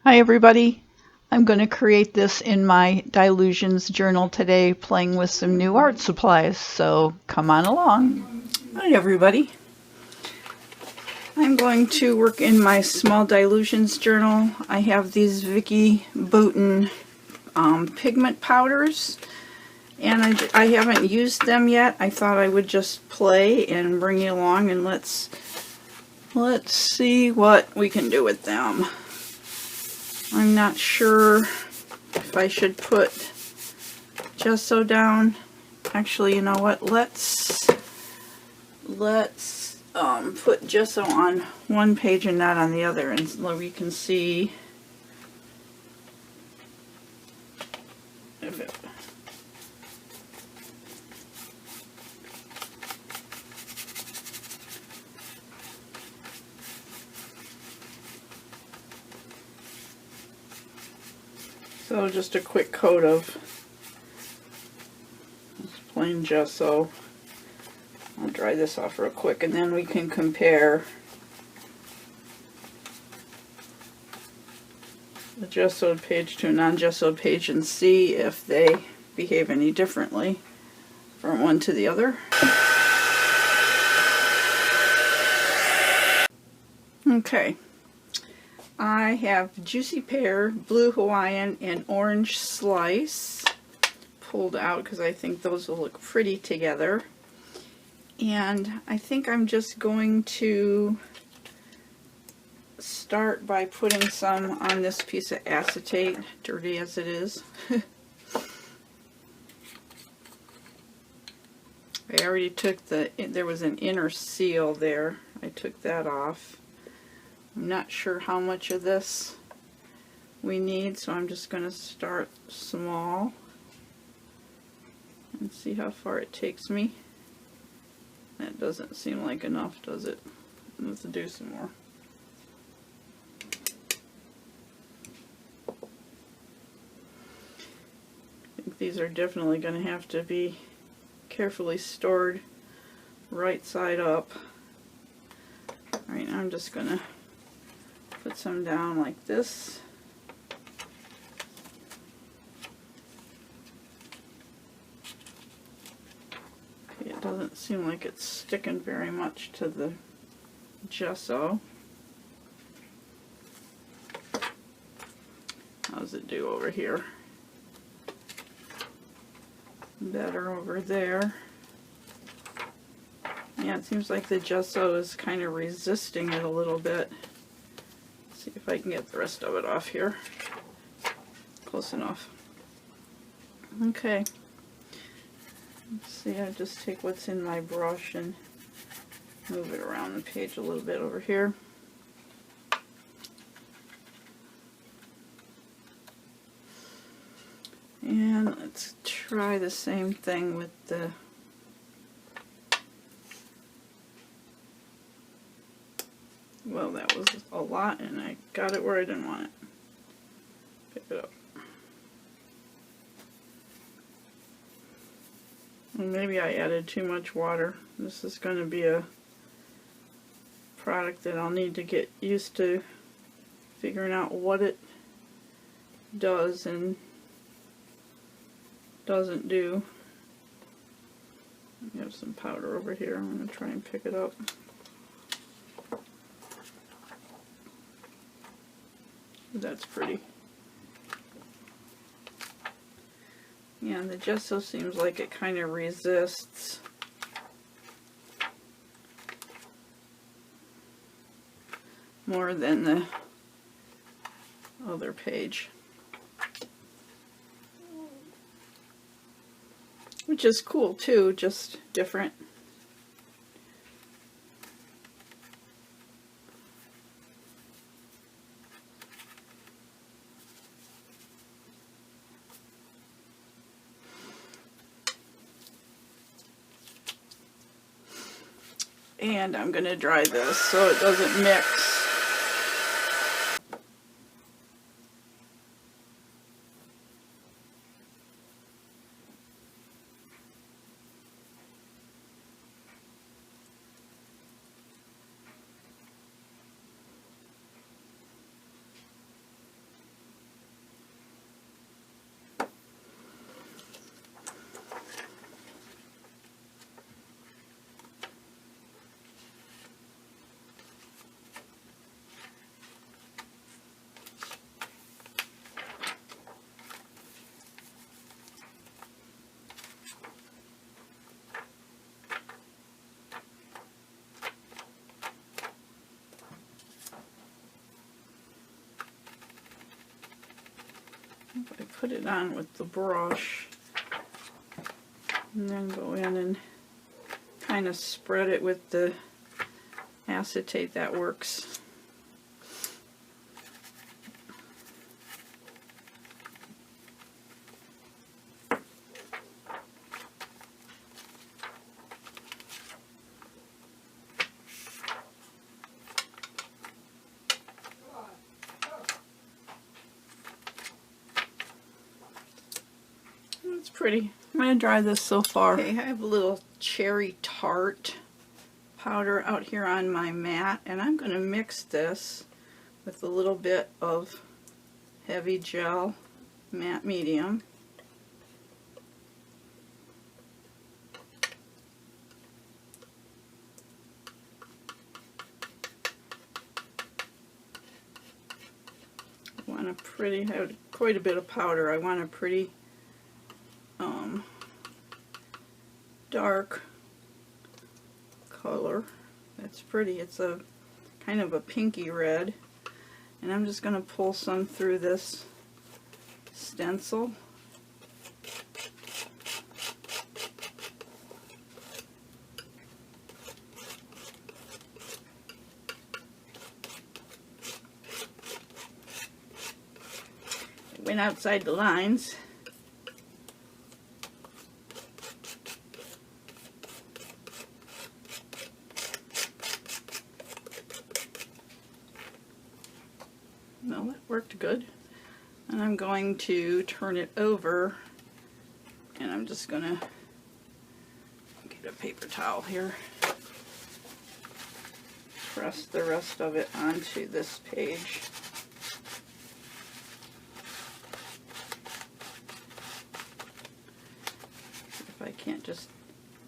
Hi everybody, I'm going to create this in my Dylusions journal today, playing with some new art supplies, so come on along. Hi everybody, I'm going to work in my small Dylusions journal. I have these Vicki Boutin pigment powders, and I haven't used them yet. I thought I would just play and bring you along, and let's see what we can do with them. I'm not sure if I should put gesso down. Actually, you know what? Let's put gesso on one page and not on the other, and we can see if it. So just a quick coat of plain gesso. I'll dry this off real quick, and then we can compare the gessoed page to a non-gessoed page and see if they behave any differently from one to the other. Okay. I have Juicy Pear, Blue Hawaiian, and Orange Slice pulled out because I think those will look pretty together. And I think I'm just going to start by putting some on this piece of acetate, dirty as it is. I already took there was an inner seal there. I took that off. I'm not sure how much of this we need, so I'm just going to start small and see how far it takes me. That doesn't seem like enough, does it? Let's do some more. I think these are definitely going to have to be carefully stored right side up. Alright, I'm just going to put some down like this. Okay, it doesn't seem like it's sticking very much to the gesso. How does it do over here? Better over there. Yeah, it seems like the gesso is kind of resisting it a little bit. See if I can get the rest of it off here. Close enough. Okay. Let's see, I just take what's in my brush and move it around the page a little bit over here. And let's try the same thing with the well, that was a lot, and I got it where I didn't want it. Pick it up. And maybe I added too much water. This is going to be a product that I'll need to get used to figuring out what it does and doesn't do. I have some powder over here. I'm going to try and pick it up. That's pretty. Yeah, the gesso seems like it kind of resists more than the other page, which is cool too, just different. And I'm going to dry this so it doesn't mix. If I put it on with the brush and then go in and kind of spread it with the acetate, that works. It's pretty. I'm going to dry this so far. Okay, I have a little cherry tart powder out here on my mat, and I'm going to mix this with a little bit of heavy gel matte medium. I want a pretty, I have quite a bit of powder. I want a pretty dark color. That's pretty. It's a kind of a pinky red, and I'm just going to pull some through this stencil. It went outside the lines. Well, that worked good. And I'm going to turn it over, and I'm just going to get a paper towel here. Press the rest of it onto this page. If I can't just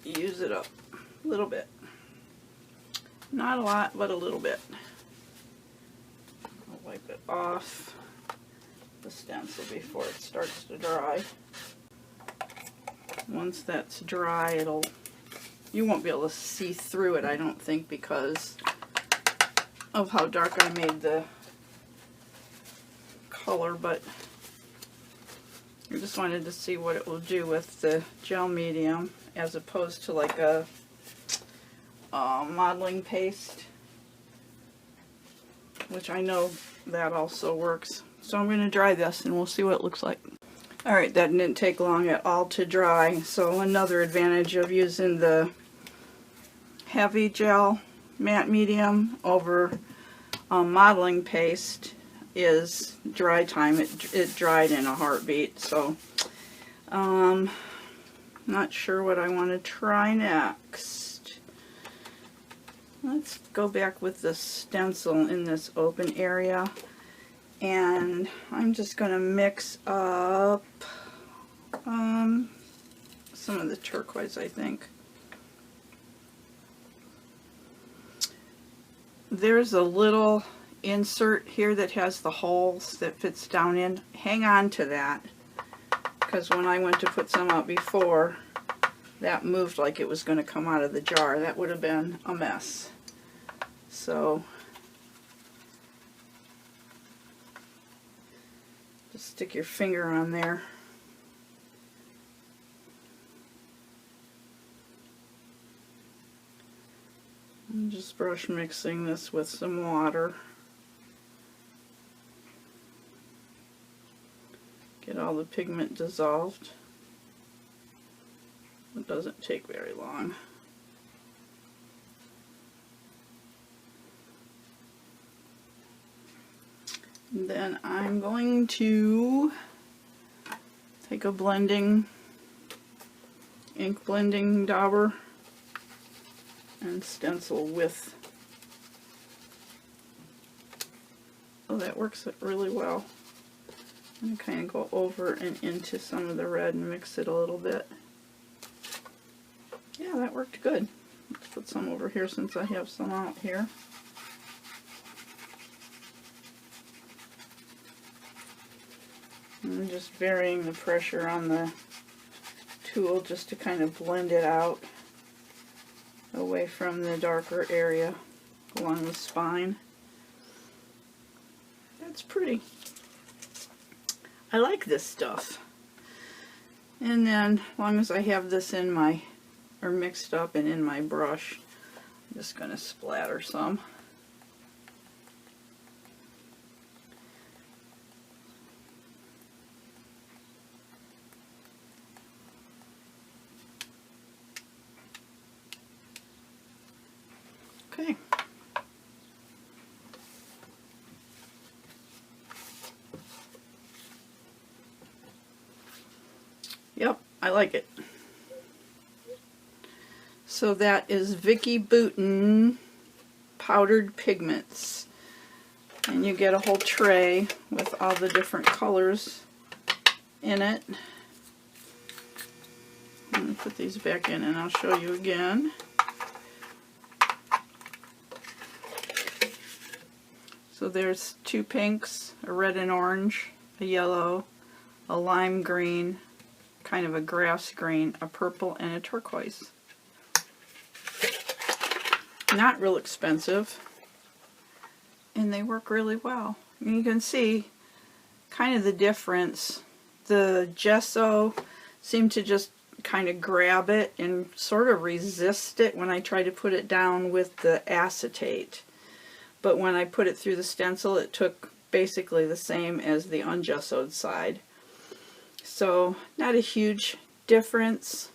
use it up a little bit. Not a lot, but a little bit. Wipe it off the stencil before it starts to dry. Once that's dry, you won't be able to see through it, I don't think, because of how dark I made the color, but I just wanted to see what it will do with the gel medium as opposed to like a modeling paste, which I know that also works. So I'm going to dry this and we'll see what it looks like. Alright, that didn't take long at all to dry. So another advantage of using the heavy gel matte medium over modeling paste is dry time. It dried in a heartbeat. So not sure what I want to try next. Let's go back with the stencil in this open area, and I'm just going to mix up some of the turquoise, I think. There's a little insert here that has the holes that fits down in. Hang on to that, because when I went to put some out before, that moved like it was going to come out of the jar. That would have been a mess. So just stick your finger on there. And just brush mixing this with some water. Get all the pigment dissolved. It doesn't take very long. And then I'm going to take a ink blending dauber and stencil with. Oh, that works really well. I'm going to kind of go over and into some of the red and mix it a little bit. Yeah, that worked good. Let's put some over here since I have some out here. I'm just varying the pressure on the tool just to kind of blend it out away from the darker area along the spine. That's pretty. I like this stuff. And then, as long as I have this in my, or mixed up and in my brush, I'm just going to splatter some. Okay. Yep, I like it. So that is Vicki Boutin powdered pigments. And you get a whole tray with all the different colors in it. Let me put these back in and I'll show you again. So there's two pinks, a red and orange, a yellow, a lime green, kind of a grass green, a purple, and a turquoise. Not real expensive, and they work really well. And you can see kind of the difference. The gesso seemed to just kind of grab it and sort of resist it when I tried to put it down with the acetate. But when I put it through the stencil, it took basically the same as the ungessoed side. So not a huge difference.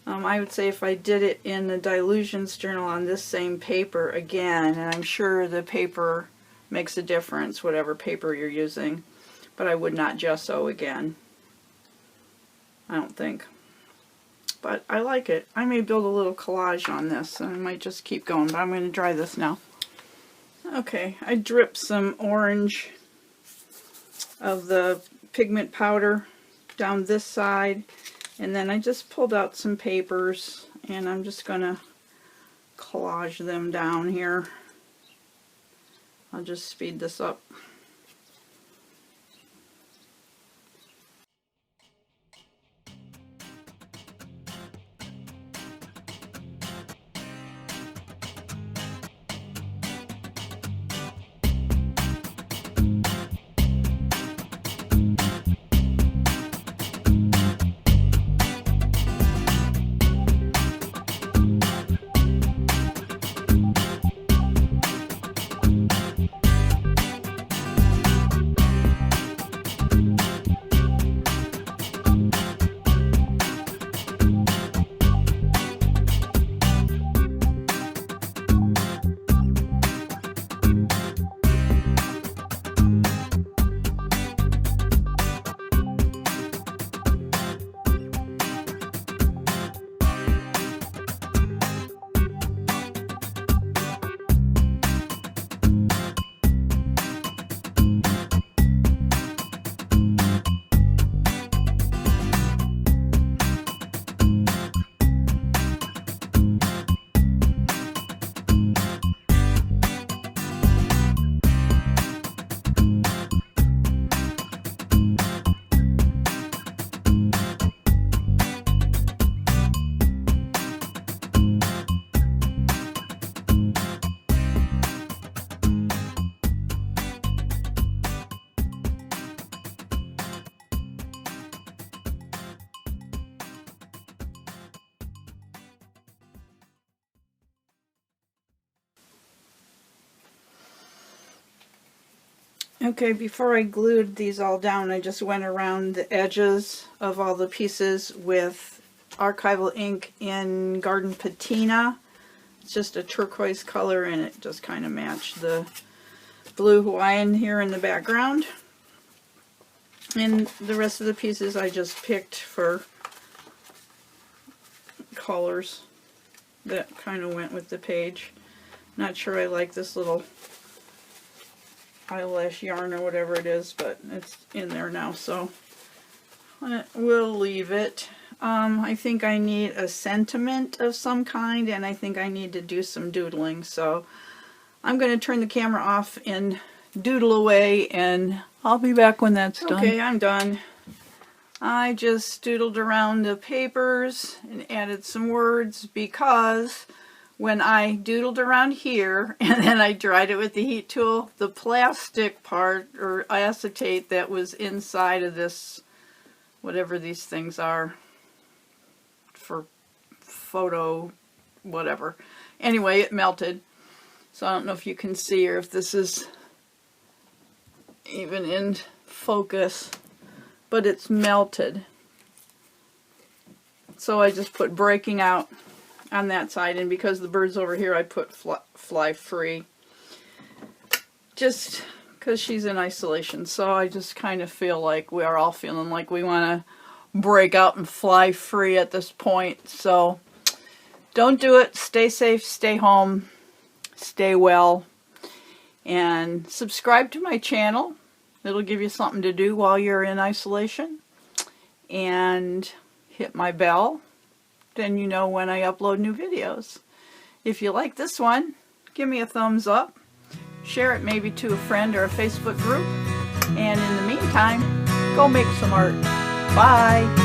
I would say if I did it in the Dylusions journal on this same paper again, and I'm sure the paper makes a difference, whatever paper you're using, but I would not gesso again. I don't think. But I like it. I may build a little collage on this, and I might just keep going, but I'm going to dry this now. Okay, I dripped some orange of the pigment powder down this side, and then I just pulled out some papers and I'm just going to collage them down here. I'll just speed this up. Okay, before I glued these all down, I just went around the edges of all the pieces with archival ink in Garden Patina. It's just a turquoise color and it just kind of matched the blue Hawaiian here in the background. And the rest of the pieces I just picked for colors that kind of went with the page. Not sure I like this little eyelash yarn or whatever it is, but it's in there now, so we'll leave it. I think I need a sentiment of some kind, and I think I need to do some doodling, so I'm going to turn the camera off and doodle away, and I'll be back when that's done. Okay, I'm done. I just doodled around the papers and added some words because when I doodled around here and then I dried it with the heat tool, the plastic part or acetate that was inside of this, whatever these things are for photo whatever, anyway, it melted. So I don't know if you can see or if this is even in focus, but it's melted. So I just put breaking out on that side, and because the bird's over here, I put fly free, just because she's in isolation. So I just kind of feel like we are all feeling like we want to break out and fly free at this point. So don't do it. Stay safe, stay home, stay well, and subscribe to my channel. It'll give you something to do while you're in isolation, and hit my bell. Then you know when I upload new videos. If you like this one, give me a thumbs up. Share it maybe to a friend or a Facebook group. And in the meantime, go make some art. Bye.